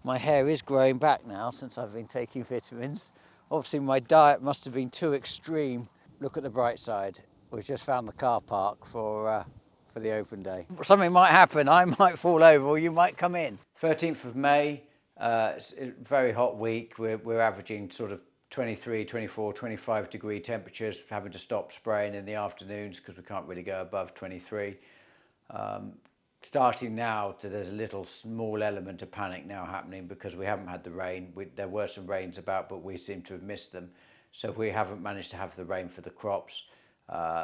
My hair is growing back now since I've been taking vitamins. Obviously my diet must have been too extreme. Look at the bright side. We've just found the car park for the open day. Something might happen. I might fall over or you might come in. 13th of May, it's a very hot week. We're averaging sort of 23, 24, 25 degree temperatures, having to stop spraying in the afternoons because we can't really go above 23. Starting now, there's a little small element of panic now happening because we haven't had the rain. There were some rains about, but we seem to have missed them. So we haven't managed to have the rain for the crops.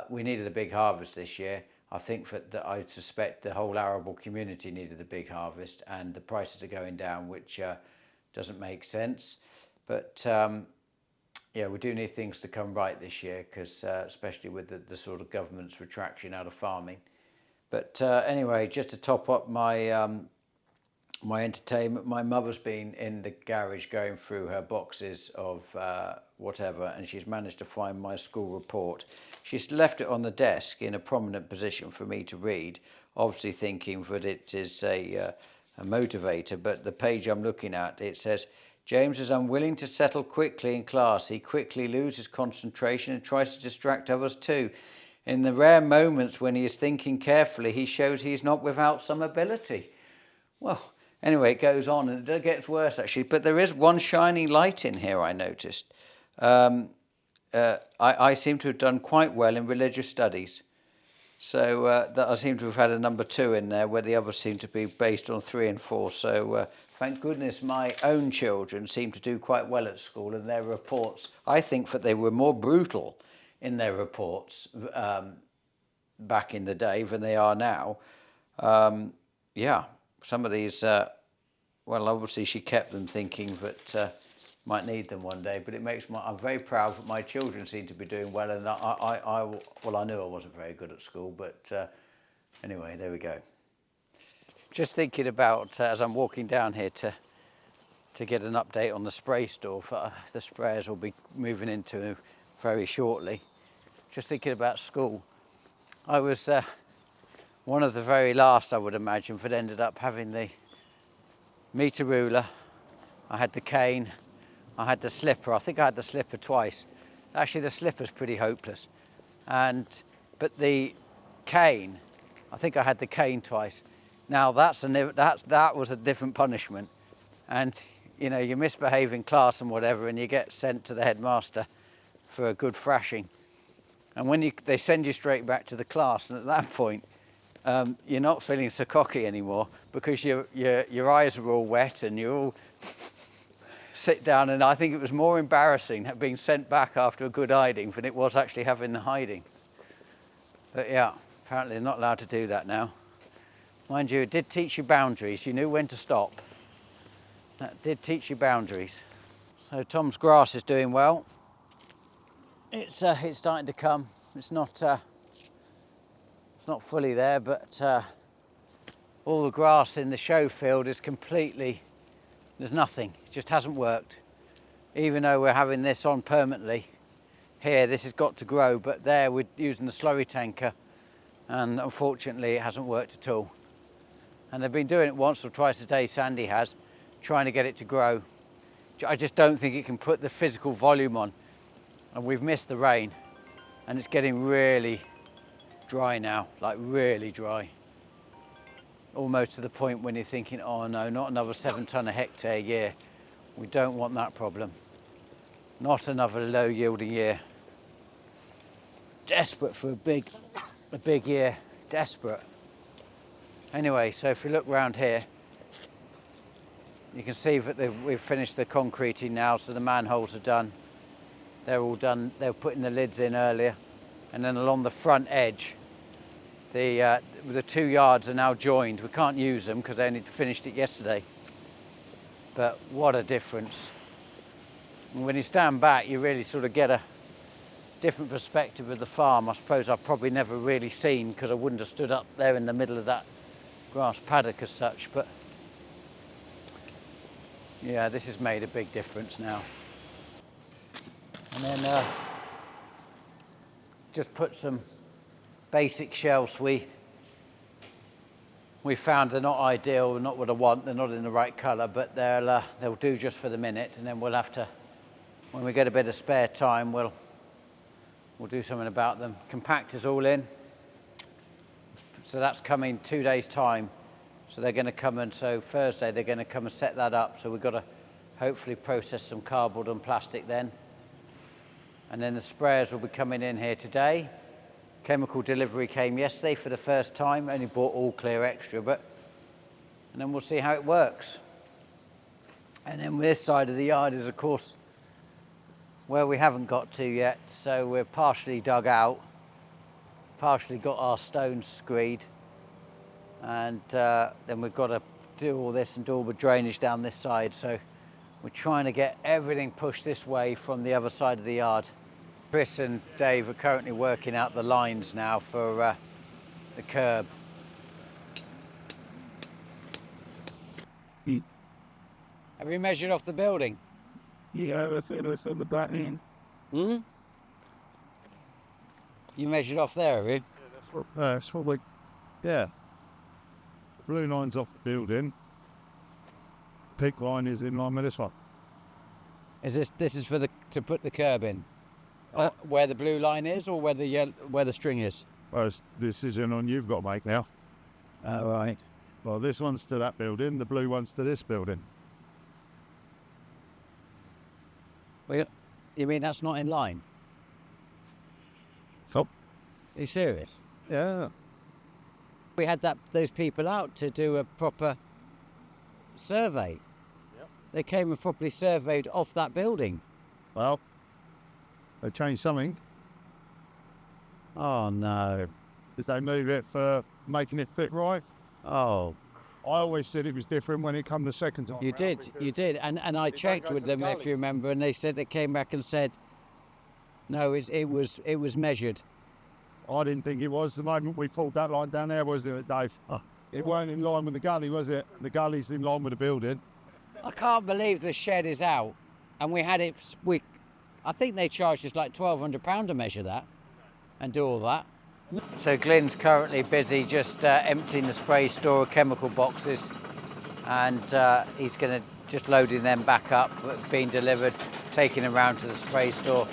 We needed a big harvest this year. I think that I suspect the whole arable community needed a big harvest, and the prices are going down, which doesn't make sense. But yeah, we do need things to come right this year, because especially with the sort of government's retraction out of farming. But anyway, just to top up my my entertainment, my mother's been in the garage going through her boxes of whatever, and she's managed to find my school report. She's left it on the desk in a prominent position for me to read, obviously thinking that it is a motivator. But the page I'm looking at, it says, James is unwilling to settle quickly in class. He quickly loses concentration and tries to distract others too. In the rare moments when he is thinking carefully, he shows he is not without some ability. Well, anyway, it goes on and it gets worse actually. But there is one shining light in here, I noticed. I seem to have done quite well in religious studies. So that I seem to have had a number 2 in there, where the others seem to be based on 3 and 4. So thank goodness my own children seem to do quite well at school, and their reports, I think that they were more brutal in their reports back in the day than they are now. Yeah, some of these, well, obviously she kept them thinking that might need them one day, but it makes I'm very proud that my children seem to be doing well, and well, I knew I wasn't very good at school, but anyway, there we go. Just thinking about, as I'm walking down here to get an update on the spray store, for the sprayers will be moving into very shortly. Just thinking about school. I was one of the very last, I would imagine, that ended up having the meter ruler. I had the cane, I had the slipper. I think I had the slipper twice. Actually, the slipper's pretty hopeless. But the cane, I think I had the cane twice. Now that was a different punishment. And you know, you misbehave in class and whatever, and you get sent to the headmaster for a good thrashing. And when they send you straight back to the class, and at that point, you're not feeling so cocky anymore, because your eyes are all wet and you all sit down. And I think it was more embarrassing being sent back after a good hiding than it was actually having the hiding. But yeah, apparently they're not allowed to do that now. Mind you, it did teach you boundaries. You knew when to stop. That did teach you boundaries. So Tom's grass is doing well. It's starting to come. It's not fully there, but all the grass in the show field is completely, there's nothing. It just hasn't worked. Even though we're having this on permanently, here this has got to grow, but there we're using the slurry tanker, and unfortunately it hasn't worked at all. And they've been doing it once or twice a day, Sandy has, trying to get it to grow. I just don't think it can put the physical volume on. And we've missed the rain, and it's getting really dry now, like really dry. Almost to the point when you're thinking, oh no, not another 7 tonne a hectare a year. We don't want that problem. Not another low yielding year. Desperate for a big year, desperate. Anyway, so if you look around here, you can see that we've finished the concreting now, so the manholes are done. They're all done. They were putting the lids in earlier. And then along the front edge, the 2 yards are now joined. We can't use them because they only finished it yesterday. But what a difference. And when you stand back, you really sort of get a different perspective of the farm. I suppose I've probably never really seen, because I wouldn't have stood up there in the middle of that grass paddock as such. But yeah, this has made a big difference now. And then just put some basic shelves we we found they're not ideal, not what I want, they're not in the right colour, but they'll do just for the minute, and then we'll have to, when we get a bit of spare time, we'll do something about them. Compactor's all in, so that's coming 2 days' time. So they're going to come, and so Thursday they're going to come and set that up. So we've got to hopefully process some cardboard and plastic then. And then the sprayers will be coming in here today. Chemical delivery came yesterday for the first time, only bought all clear extra, and then we'll see how it works. And then this side of the yard is, of course, where we haven't got to yet. So we're partially dug out, partially got our stones screed, and then we've got to do all this and do all the drainage down this side. So we're trying to get everything pushed this way from the other side of the yard. Chris and Dave are currently working out the lines now for the curb. Have you measured off the building? Yeah, that's on the back end. Hmm? You measured off there, have you? Yeah, that's what yeah. The blue line's off the building. Peak line is in line with this one. Is this is for to put the curb in? Where the blue line is, or where the string is? Well, it's a decision on you've got to make now. Oh, right. Well, this one's to that building, the blue one's to this building. Well, you mean that's not in line? So? Are you serious? Yeah. We had those people out to do a proper survey. Yep. They came and properly surveyed off that building. Well, they changed something. Oh no. Did they move it for making it fit right? Oh. I always said it was different when it come the second time. You did. And I checked with them, if you remember, and they said, they came back and said, no, it was measured. I didn't think it was. The moment we pulled that line down there, wasn't it, Dave? Oh. It weren't in line with the gully, was it? The gully's in line with the building. I can't believe the shed is out, and we had it. I think they charged us like £1,200 to measure that and do all that. So Glyn's currently busy just emptying the spray store of chemical boxes, and he's going to just loading them back up, being delivered, taking them around to the spray store.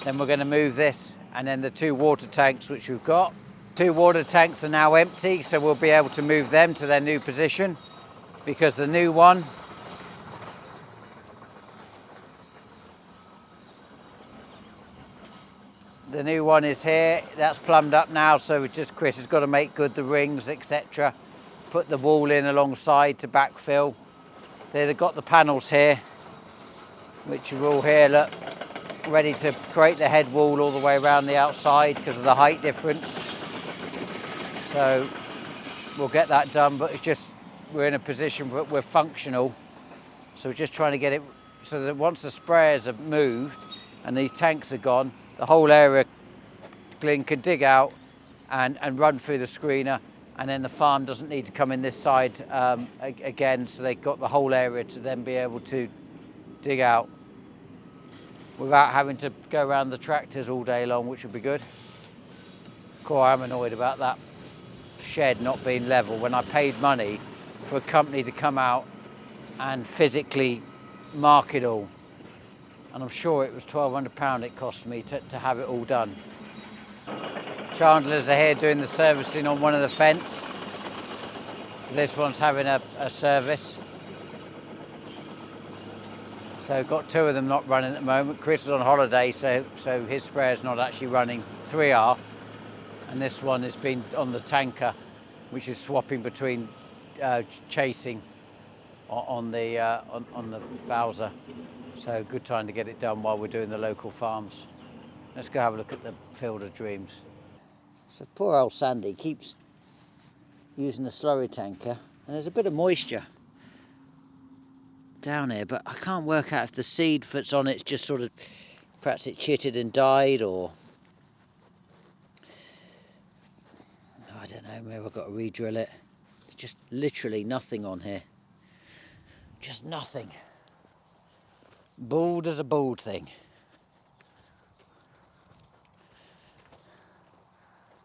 Then we're going to move this, and then the 2 water tanks which we've got. 2 water tanks are now empty, so we'll be able to move them to their new position, because the new one is here. That's plumbed up now, so Chris has got to make good the rings, etc. Put the wall in alongside to backfill. They've got the panels here, which are all here, look, ready to create the head wall all the way around the outside because of the height difference. So we'll get that done, but it's just we're in a position where we're functional, so we're just trying to get it so that once the sprayers are moved and these tanks are gone, the whole area Glyn can dig out and run through the screener, and then the farm doesn't need to come in this side again, so they've got the whole area to then be able to dig out without having to go around the tractors all day long, which would be good. I'm annoyed about that shed not being level when I paid money for a company to come out and physically mark it all. And I'm sure it was £1,200 it cost me to have it all done. Chandlers are here doing the servicing on one of the fence. This one's having a service. So got 2 of them not running at the moment. Chris is on holiday, so his sprayer's not actually running. 3 are. And this one has been on the tanker, which is swapping between chasing on the Bowser. So good time to get it done while we're doing the local farms. Let's go have a look at the Field of Dreams. So poor old Sandy keeps using the slurry tanker, and there's a bit of moisture down here, but I can't work out if the seed that's on it's just sort of, perhaps it chitted and died, or I don't know, maybe I've got to re-drill it. There's just literally nothing on here. Just nothing. Bald as a bald thing.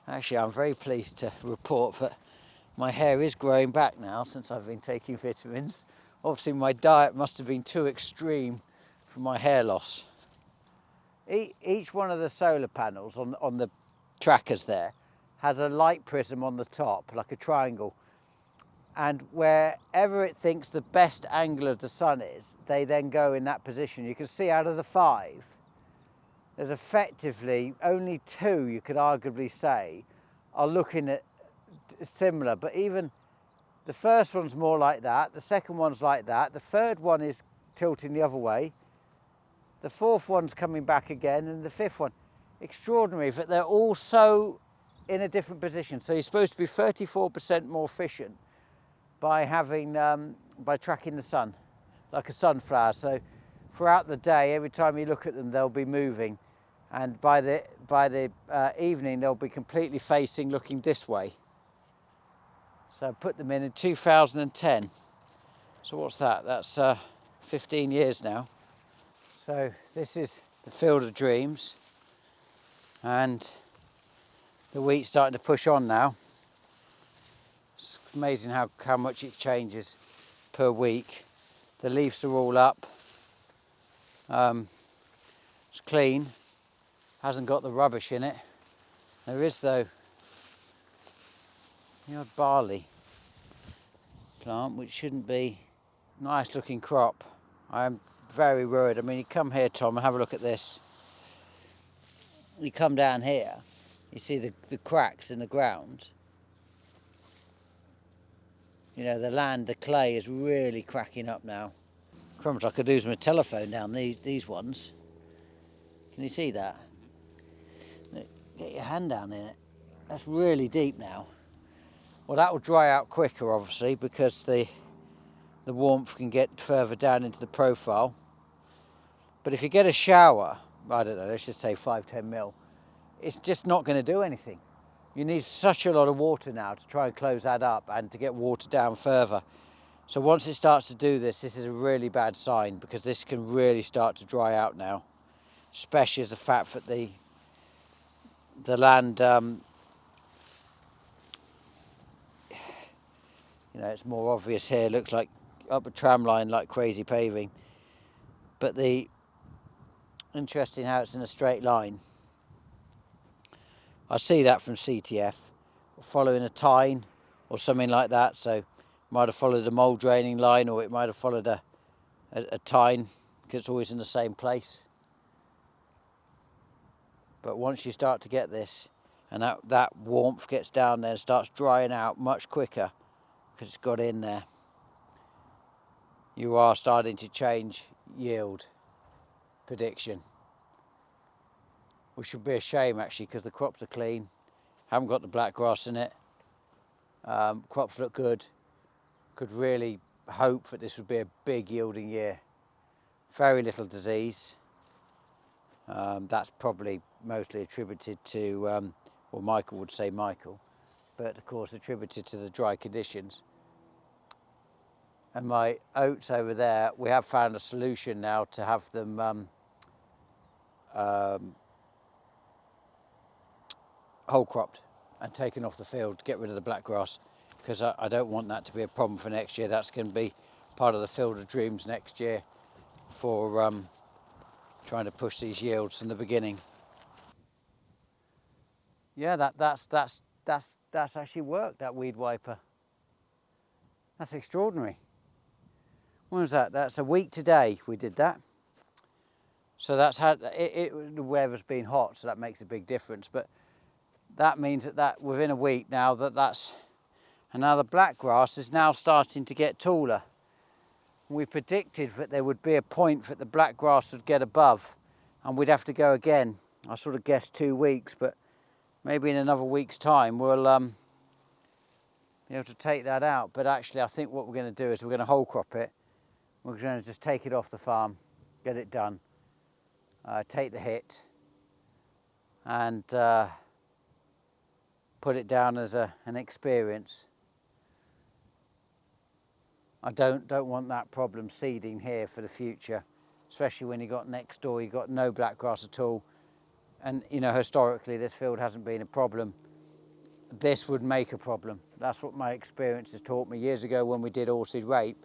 Actually, I'm very pleased to report that My hair is growing back now since I've been taking vitamins. Obviously my diet must have been too extreme for my hair loss. Each one of the solar panels on the trackers there has a light prism on the top, like a triangle. And wherever it thinks the best angle of the sun is, they then go in that position. You can see out of the 5, there's effectively only 2, you could arguably say, are looking at similar. But even the first one's more like that, the second one's like that, the third one is tilting the other way, the fourth one's coming back again, and the fifth one. Extraordinary, but they're all so in a different position. So you're supposed to be 34% more efficient by having by tracking the sun, like a sunflower. So throughout the day, every time you look at them, they'll be moving, and by the evening, they'll be completely facing, looking this way. So I put them in 2010. So what's that? That's 15 years now. So this is the Field of Dreams, and the wheat's starting to push on now. It's amazing how much it changes per week. The leaves are all up. It's clean, hasn't got the rubbish in it. There is though the odd barley plant, which shouldn't be. Nice looking crop. I'm very worried. I mean, you come here, Tom, and have a look at this. You come down here, you see the cracks in the ground. You know, the land, the clay is really cracking up now. Crumbs, I could use my telephone down these ones. Can you see that? Get your hand down in it. That's really deep now. Well, that will dry out quicker, obviously, because the warmth can get further down into the profile. But if you get a shower, I don't know, let's just say 5-10 mil, it's just not going to do anything. You need such a lot of water now to try and close that up and to get water down further. So once it starts to do this, this is a really bad sign, because this can really start to dry out now, especially as the fact that the land, you know, it's more obvious here, looks like up a tram line like crazy paving. But interesting how it's in a straight line. I see that from CTF, following a tine or something like that. So it might have followed a mould draining line, or it might have followed a tine, because it's always in the same place. But once you start to get this, and that warmth gets down there and starts drying out much quicker, because it's got in there, you are starting to change yield prediction. Which should be a shame, actually, because the crops are clean, haven't got the black grass in it, crops look good. Could really hope that this would be a big yielding year. Very little disease. That's probably mostly attributed to, well, Michael would say Michael, but of course attributed to the dry conditions. And my oats over there, we have found a solution now to have them whole cropped and taken off the field to get rid of the black grass, because I don't want that to be a problem for next year. That's going to be part of the Field of Dreams next year for trying to push these yields from the beginning. Yeah, that's actually worked, that weed wiper. That's extraordinary. When was that? That's a week today we did that. So that's had the weather's been hot, so that makes a big difference. But that means that within a week now and now the black grass is now starting to get taller. We predicted that there would be a point that the black grass would get above, and we'd have to go again. I sort of guessed 2 weeks, but maybe in another week's time we'll be able to take that out. But actually, I think what we're going to do is we're going to whole crop it. We're going to just take it off the farm, get it done, take the hit, and put it down as an experience. I don't want that problem seeding here for the future, especially when you got next door, you got no black grass at all. And you know, historically this field hasn't been a problem this would make a problem. That's what my experience has taught me years ago when we did Oated rape.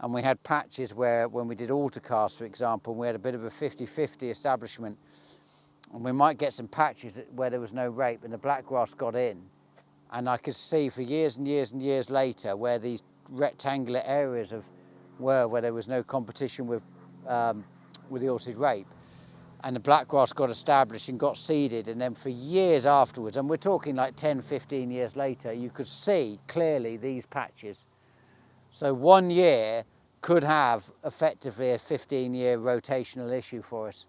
And we had patches where, when we did autocast, for example, we had a bit of a 50-50 establishment. And we might get some patches where there was no rape and the black grass got in. And I could see for years and years and years later where these rectangular areas where there was no competition with the Oated rape. And the black grass got established and got seeded. And then for years afterwards, and we're talking like 10, 15 years later, you could see clearly these patches. So 1 year could have effectively a 15-year rotational issue for us.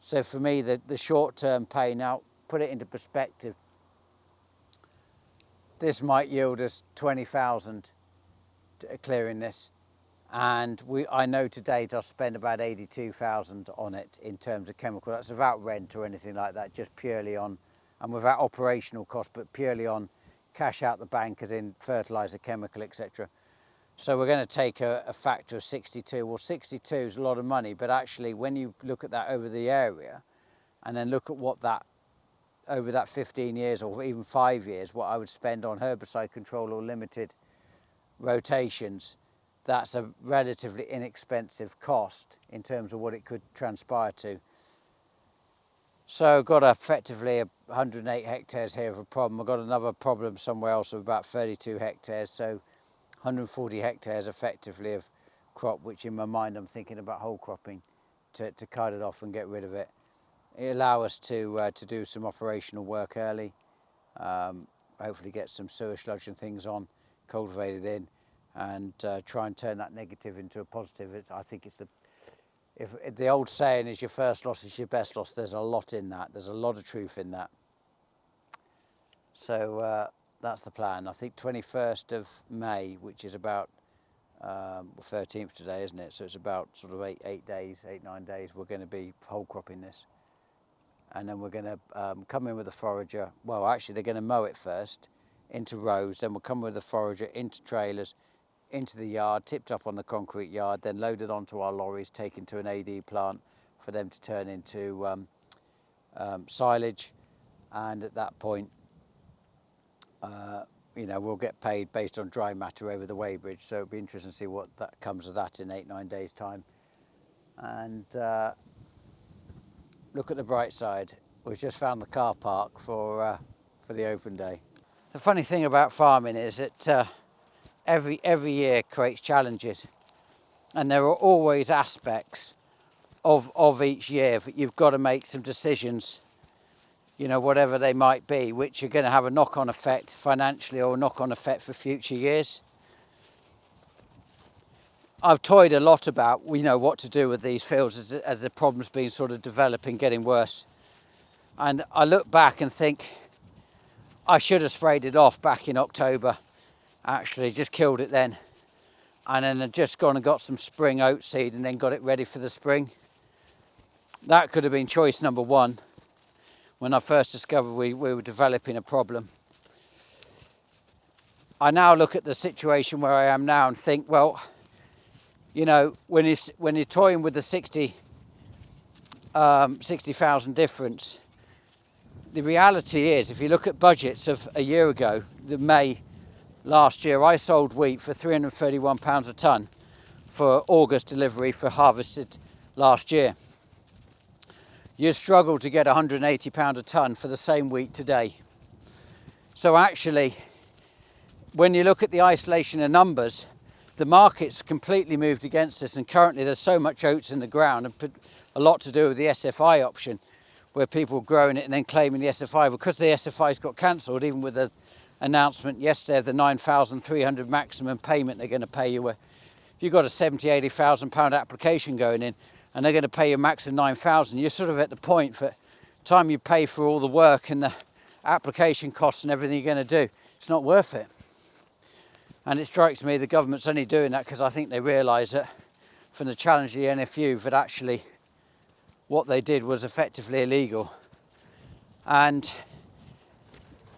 So for me, the short-term pain, now put it into perspective, this might yield us 20,000 clearing this. And I know to date I'll spend about 82,000 on it in terms of chemical. That's without rent or anything like that, just purely on, and without operational cost, but purely on cash out the bank as in fertiliser, chemical, etc. So we're going to take a factor of 62. Well, 62 is a lot of money, but actually when you look at that over the area and then look at what that, over that 15 years or even 5 years, what I would spend on herbicide control or limited rotations, that's a relatively inexpensive cost in terms of what it could transpire to. So I've got effectively 108 hectares here of a problem. I've got another problem somewhere else of about 32 hectares. So 140 hectares effectively of crop, which in my mind I'm thinking about whole cropping to cut it off and get rid of it. It allow us to do some operational work early, hopefully get some sewer sludge and things on, cultivated in, and try and turn that negative into a positive. I think it's if the old saying is your first loss is your best loss. There's a lot in that. There's a lot of truth in that. So that's the plan. I think 21st of May, which is about 13th today, isn't it? So it's about sort of 8 days, 9 days. We're going to be whole cropping this, and then we're going to come in with a forager. Well, actually, they're going to mow it first into rows. Then we'll come with the forager into trailers, into the yard, tipped up on the concrete yard, then loaded onto our lorries, taken to an AD plant for them to turn into silage. And at that point, you know, we'll get paid based on dry matter over the weighbridge. So it'll be interesting to see what that comes of that in 8-9 days' time. And look at the bright side. We've just found the car park for the open day. The funny thing about farming is that every year creates challenges, and there are always aspects of each year that you've got to make some decisions, you know, whatever they might be, which are going to have a knock-on effect financially or a knock-on effect for future years. I've toyed a lot about, you know, what to do with these fields as the problem's been sort of developing, getting worse. And I look back and think I should have sprayed it off back in October. Actually, just killed it then. And then I'd just gone and got some spring oat seed and then got it ready for the spring. That could have been choice number one when I first discovered we were developing a problem. I now look at the situation where I am now and think, well, you know, when you're toying with the 60,000 difference, the reality is, if you look at budgets of a year ago, the May last year, I sold wheat for £331 a tonne for August delivery for harvested last year. You struggle to get £180 a tonne for the same wheat today. So actually, when you look at the isolation of numbers, the market's completely moved against us, and currently there's so much oats in the ground, and a lot to do with the SFI option, where people are growing it and then claiming the SFI. Because the SFI's got cancelled, even with the announcement yesterday of the 9,300 maximum payment they're going to pay you, where you've got a 70,000, 80,000 pound application going in and they're going to pay you a max of 9,000, you're sort of at the point that time you pay for all the work and the application costs and everything you're going to do, it's not worth it. And it strikes me the government's only doing that because I think they realise that from the challenge of the NFU that actually what they did was effectively illegal. And,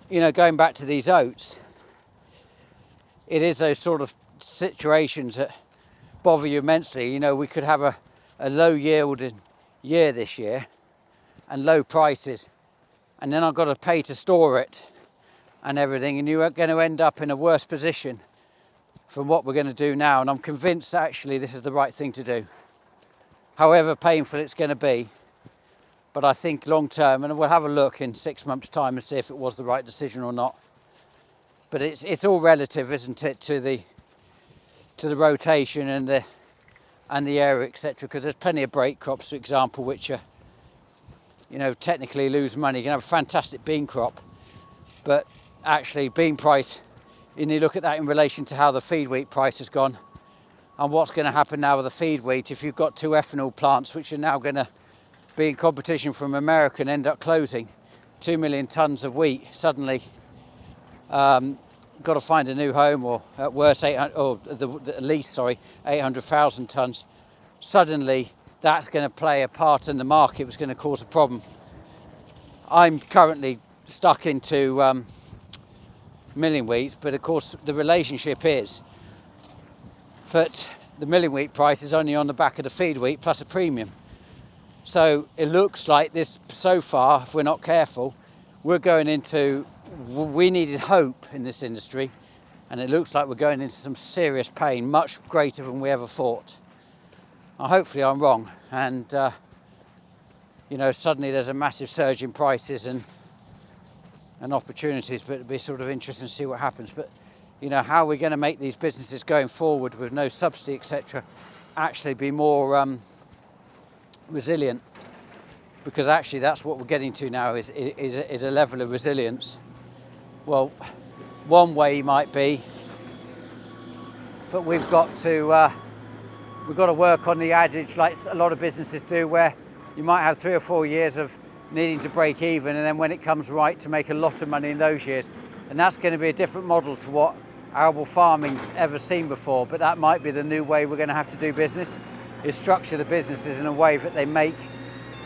you know, going back to these oats, it is those sort of situations that bother you immensely. You know, we could have a low yielding year this year and low prices, and then I've got to pay to store it and everything, and you're going to end up in a worse position from what we're going to do now. And I'm convinced actually this is the right thing to do, however painful it's going to be. But I think long term, and we'll have a look in 6 months' time and see if it was the right decision or not. But it's all relative, isn't it, to the rotation and the area, etc. Because there's plenty of break crops, for example, which are, you know, technically lose money. You can have a fantastic bean crop, but actually bean price, and you look at that in relation to how the feed wheat price has gone and what's going to happen now with the feed wheat. If you've got 2 ethanol plants which are now going to be in competition from America and end up closing, 2 million tonnes of wheat suddenly got to find a new home, or at worst, at least 800,000 tonnes. Suddenly that's going to play a part in the market, was going to cause a problem. I'm currently stuck into milling wheat, but of course the relationship is that the milling wheat price is only on the back of the feed wheat plus a premium. So it looks like this, so far, if we're not careful, we're going into, we needed hope in this industry, and it looks like we're going into some serious pain, much greater than we ever thought. Hopefully I'm wrong, and you know, suddenly there's a massive surge in prices and opportunities, but it'll be sort of interesting to see what happens. But you know, how are we going to make these businesses going forward with no subsidy, etc., actually be more resilient? Because actually that's what we're getting to now, is a level of resilience. Well, one way might be that we've got to work on the adage, like a lot of businesses do, where you might have 3 or 4 years of needing to break even, and then when it comes right, to make a lot of money in those years. And that's going to be a different model to what arable farming's ever seen before. But that might be the new way we're going to have to do business, is structure the businesses in a way that they make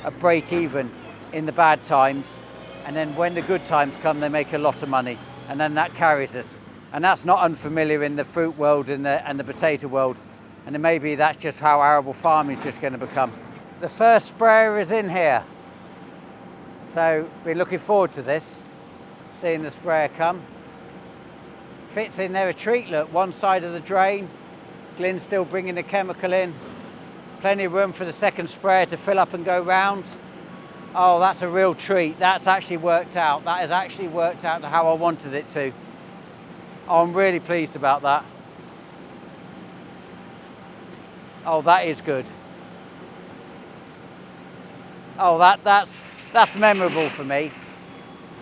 a break even in the bad times, and then when the good times come, they make a lot of money, and then that carries us. And that's not unfamiliar in the fruit world and the potato world, and then maybe that's just how arable farming is just going to become. The first sprayer is in here, so we're looking forward to this, seeing the sprayer come. Fits in there a treat, look, one side of the drain, Glyn's still bringing the chemical in, plenty of room for the second sprayer to fill up and go round. Oh, that's a real treat. That's actually worked out. That has actually worked out to how I wanted it to. Oh, I'm really pleased about that. Oh, that is good. Oh, that's memorable for me.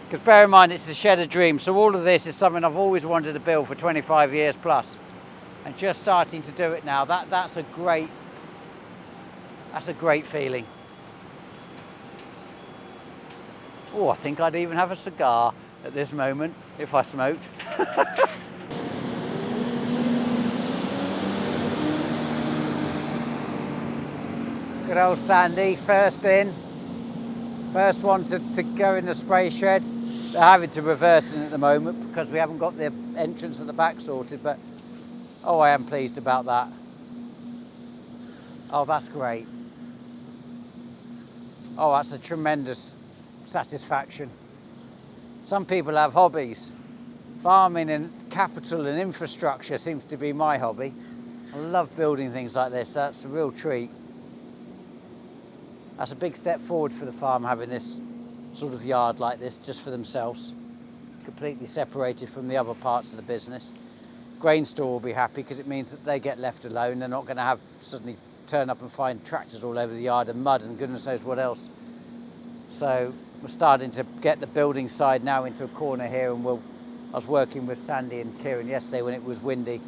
Because bear in mind, it's the shed of dreams. So all of this is something I've always wanted to build for 25 years plus. And just starting to do it now, that's a great feeling. Oh, I think I'd even have a cigar at this moment if I smoked. Good old Sandy, first in. First one to go in the spray shed. They're having to reverse it at the moment because we haven't got the entrance at the back sorted, but oh, I am pleased about that. Oh, that's great. Oh, that's a tremendous satisfaction. Some people have hobbies. Farming and capital and infrastructure seems to be my hobby. I love building things like this. That's a real treat. That's a big step forward for the farm, having this sort of yard like this just for themselves, completely separated from the other parts of the business. Grain store will be happy because it means that they get left alone. They're not going to have suddenly turn up and find tractors all over the yard and mud and goodness knows what else. So we're starting to get the building side now into a corner here, and I was working with Sandy and Kieran yesterday when it was windy.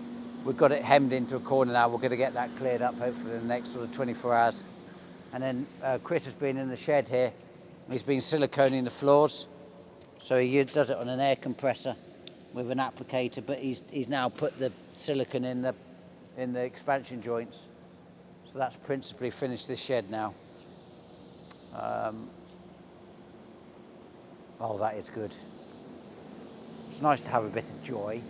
We've got it hemmed into a corner now. We're going to get that cleared up hopefully in the next sort of 24 hours. And then Chris has been in the shed here. He's been siliconing the floors. So he does it on an air compressor with an applicator, but he's now put the silicone in the expansion joints. So that's principally finished this shed now. Oh, that is good. It's nice to have a bit of joy,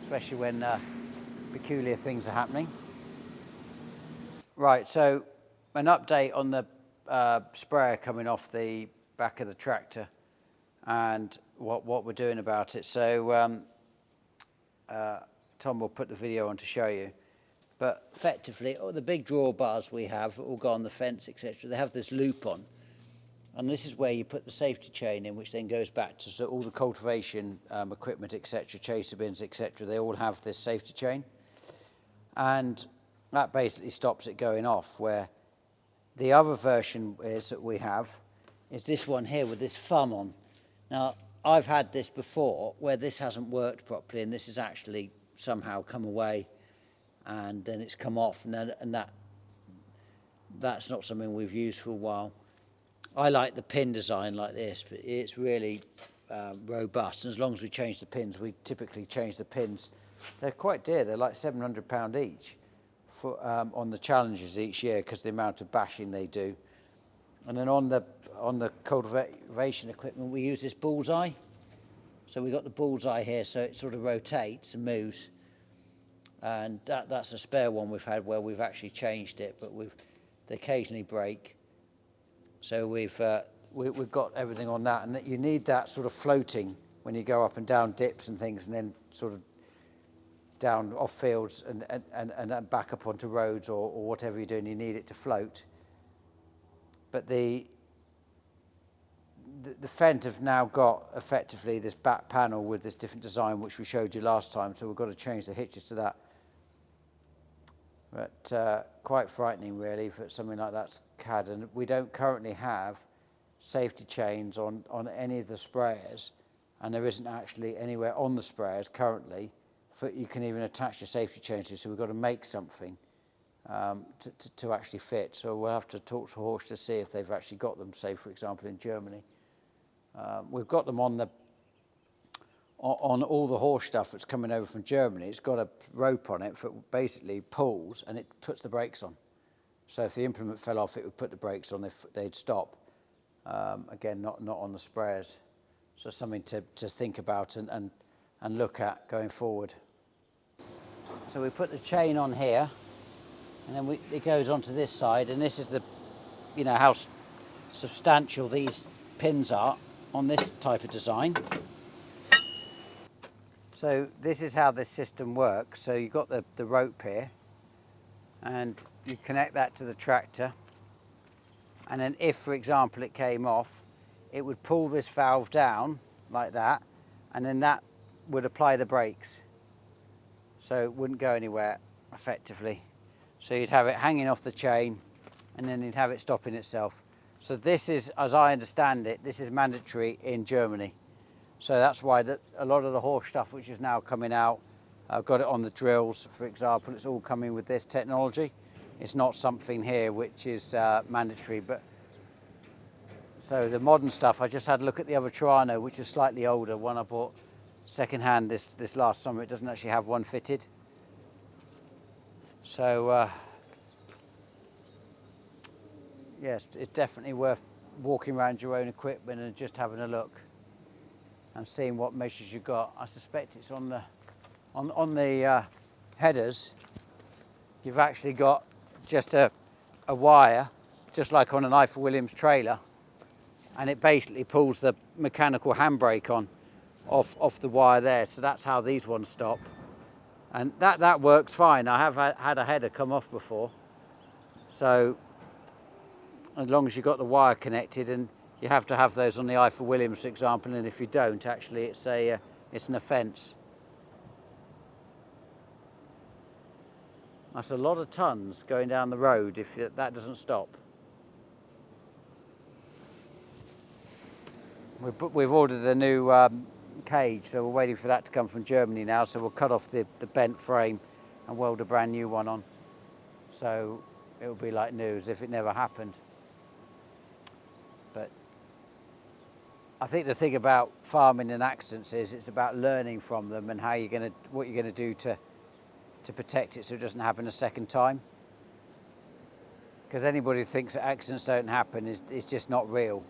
especially when peculiar things are happening. Right, so an update on the sprayer coming off the back of the tractor, and what we're doing about it. So Tom will put the video on to show you. But effectively, the big drawbars we have all go on the fence, etc. They have this loop on, and this is where you put the safety chain in, which then goes back to, so all the cultivation equipment, etc., chaser bins, etc. They all have this safety chain, and that basically stops it going off. Where the other version is that we have is this one here with this thumb on. Now, I've had this before where this hasn't worked properly, and this has actually somehow come away, and then it's come off, and that's not something we've used for a while. I like the pin design like this, but it's really robust, and as long as we change the pins, we typically change the pins. They're quite dear, they're like £700 each for on the challenges each year, because the amount of bashing they do. And then on the cultivation equipment, we use this bullseye. So we've got the bullseye here, so it sort of rotates and moves. And that's a spare one we've had where we've actually changed it, but they occasionally break. So we've got everything on that, and you need that sort of floating when you go up and down dips and things, and then sort of down off fields and back up onto roads or whatever you're doing. You need it to float. But the Fendt have now got effectively this back panel with this different design, which we showed you last time, so we've got to change the hitches to that. But quite frightening, really, for something like that's CAD. And we don't currently have safety chains on any of the sprayers, and there isn't actually anywhere on the sprayers currently you can even attach your safety chains to, so we've got to make something to actually fit. So we'll have to talk to Horsch to see if they've actually got them, say, for example, in Germany. We've got them on all the Horsch stuff that's coming over from Germany. It's got a rope on it that basically pulls, and it puts the brakes on. So if the implement fell off, it would put the brakes on, they'd stop. Again, not on the sprayers. So something to think about and look at going forward. So we put the chain on here, and then it goes onto this side, and this is how substantial these pins are on this type of design. So this is how this system works. So you've got the rope here, and you connect that to the tractor, and then if, for example, it came off, it would pull this valve down like that, and then that would apply the brakes. So it wouldn't go anywhere effectively. So you'd have it hanging off the chain, and then you'd have it stopping itself. So this is, as I understand it, this is mandatory in Germany. So that's why a lot of the Horsch stuff which is now coming out, I've got it on the drills, for example, it's all coming with this technology. It's not something here which is mandatory. But so the modern stuff, I just had a look at the other Toronto, which is slightly older, one I bought second-hand this last summer. It doesn't actually have one fitted. So yes, it's definitely worth walking around your own equipment and just having a look and seeing what measures you've got. I suspect it's on the headers. You've actually got just a wire, just like on an Eiffel Williams trailer, and it basically pulls the mechanical handbrake on off the wire there. So that's how these ones stop, and that works fine. I have had a header come off before, so as long as you've got the wire connected, and you have to have those on the Eiffel Williams, for example, and if you don't, actually it's an offence. That's a lot of tons going down the road if that doesn't stop. We've ordered a new cage, so we're waiting for that to come from Germany now, so we'll cut off the bent frame and weld a brand new one on. So it'll be like new, as if it never happened. But I think the thing about farming and accidents is it's about learning from them and what you're gonna do to protect it so it doesn't happen a second time. Because anybody who thinks that accidents don't happen is just not real.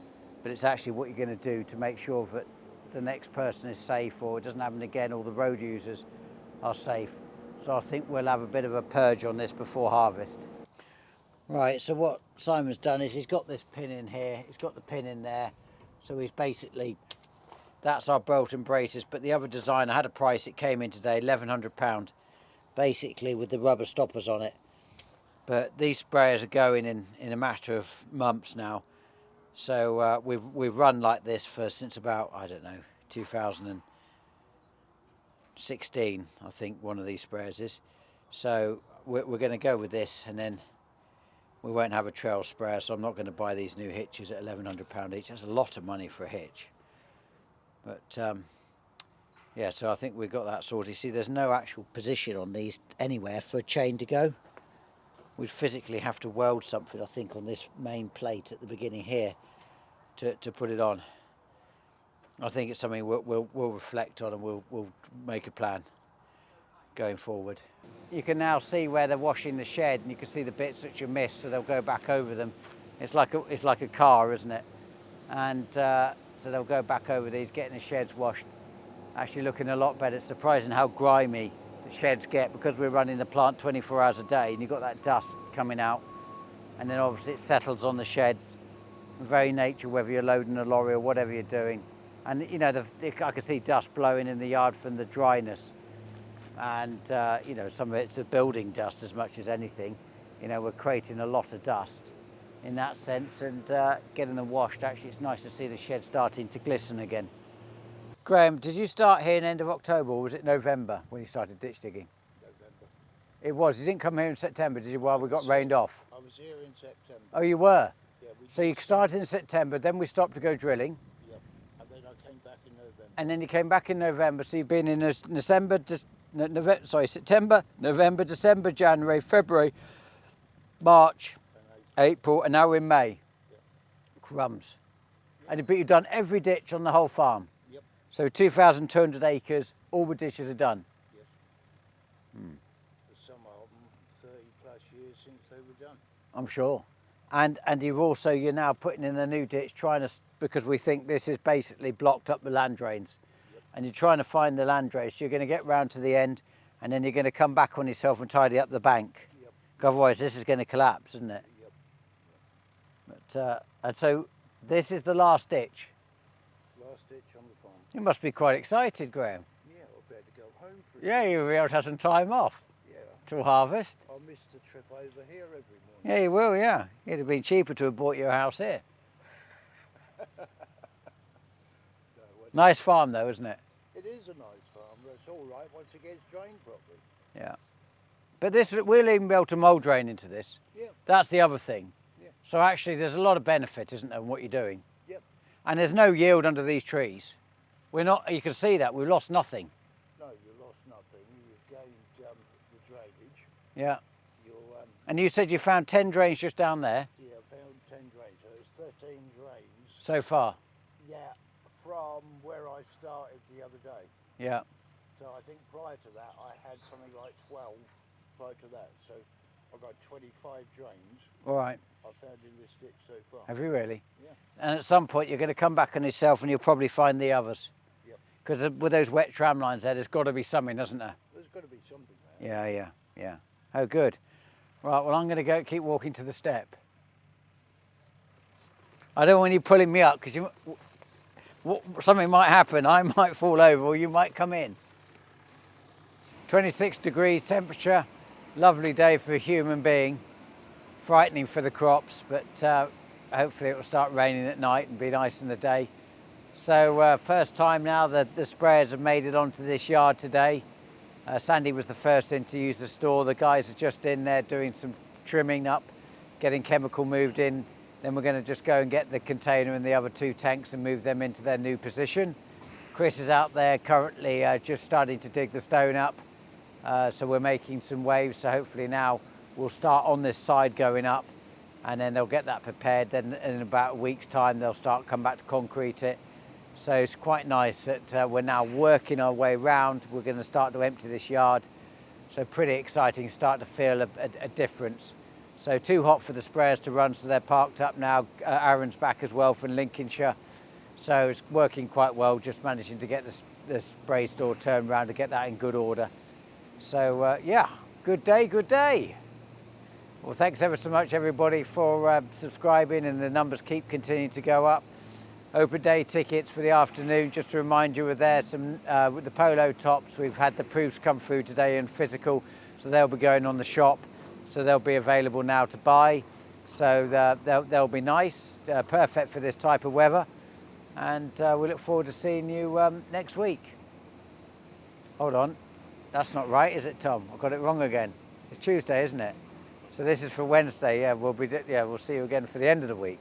But it's actually what you're going to do to make sure that the next person is safe, or it doesn't happen again, or the road users are safe. So I think we'll have a bit of a purge on this before harvest. Right, so what Simon's done is he's got this pin in here, he's got the pin in there, so he's basically That's our bolt and braces, but the other design, I had a price, it came in today, £1,100, basically with the rubber stoppers on it. But these sprayers are going in a matter of months now. So we've run like this since about, I don't know, 2016, I think one of these sprayers is. So we're going to go with this, and then we won't have a trail sprayer, so I'm not going to buy these new hitches at £1,100 each. That's a lot of money for a hitch. But yeah, so I think we've got that sorted. You see, there's no actual position on these anywhere for a chain to go. We'd physically have to weld something, I think, on this main plate at the beginning here to put it on. I think it's something we'll reflect on, and we'll make a plan going forward. You can now see where they're washing the shed, and you can see the bits that you missed, so they'll go back over them. It's like a car, isn't it? And so they'll go back over these, getting the sheds washed. Actually looking a lot better. It's surprising how grimy the sheds get, because we're running the plant 24 hours a day, and you've got that dust coming out, and then obviously it settles on the sheds. The very nature, whether you're loading a lorry or whatever you're doing. And you know, I can see dust blowing in the yard from the dryness. And you know, some of it's the building dust as much as anything. You know, we're creating a lot of dust in that sense, and getting them washed. Actually, it's nice to see the shed starting to glisten again. Graham, did you start here in the end of October, or was it November when you started ditch digging? November. It was. You didn't come here in September, did you, while we got rained off? I was here in September. Oh, you were? Yeah. So you started in September, then we stopped to go drilling. Yep. And then I came back in November. And then you came back in November, so you've been in September, November, December, January, February, March, April, and now we're in May. Yep. Crumbs. Yep. But you've done every ditch on the whole farm. Yep. So 2,200 acres, all the ditches are done. Yes. Some of them 30 plus years since they were done. I'm sure. And you're now putting in a new ditch, because we think this is basically blocked up the land drains. Yep. And you're trying to find the land drains. So you're going to get round to the end, and then you're going to come back on yourself and tidy up the bank. Yep. Otherwise this is going to collapse, isn't it? Yep. But, and so this is the last ditch. Last ditch on the farm. You must be quite excited, Graham. Yeah, I'll be able to go home for it. Yeah, you'll be able to have some time off Yeah. till harvest. I'll miss the trip over here every morning. Yeah, you will, yeah. It'd have been cheaper to have bought your house here. Nice farm though, isn't it? It is a nice farm. That's all right once it gets drained properly. Yeah. But we'll even be able to mould drain into this. Yeah. That's the other thing. Yeah. So actually there's a lot of benefit, isn't there, in what you're doing? Yep. And there's no yield under these trees. You can see that, we've lost nothing. No, you lost nothing. You've gained the drainage. Yeah. You'll, And you said you found 10 drains just down there yeah, I found 10 drains. So it's 13 drains. so far. Yeah, from where I started the other day. Yeah. So I think prior to that, I had something like 12 prior to that. So I've got 25 drains All right. I've found in this ditch so far. Have you really? Yeah. And at some point you're going to come back on yourself and you'll probably find the others. Yep. Because with those wet tram lines there's got to be something, doesn't there? There's got to be something there. Yeah. Oh, good. Right, well, I'm going to keep walking to the step. I don't want you pulling me up, because something might happen. I might fall over, or you might come in. 26 degrees temperature, lovely day for a human being. Frightening for the crops, but hopefully it will start raining at night and be nice in the day. So first time now that the sprayers have made it onto this yard today. Sandy was the first in to use the store. The guys are just in there doing some trimming up, getting chemical moved in. Then we're going to just go and get the container and the other 2 tanks and move them into their new position. Chris is out there currently just starting to dig the stone up. So we're making some waves, so hopefully now we'll start on this side going up, and then they'll get that prepared. Then in about a week's time they'll come back to concrete it. So it's quite nice that we're now working our way round. We're going to start to empty this yard. So pretty exciting, start to feel a difference. So too hot for the sprayers to run, so they're parked up now. Aaron's back as well from Lincolnshire. So it's working quite well, just managing to get the spray store turned around to get that in good order. So yeah, good day, good day. Well, thanks ever so much everybody for subscribing, and the numbers keep continuing to go up. open day tickets for the afternoon. Just to remind you, we're there some with the polo tops. We've had the proofs come through today in physical, so they'll be going on the shop. So they'll be available now to buy. So they'll be nice, perfect for this type of weather. And we look forward to seeing you next week. Hold on, that's not right, is it, Tom? I got it wrong again. It's Tuesday, isn't it? So this is for Wednesday. Yeah, we'll see you again for the end of the week.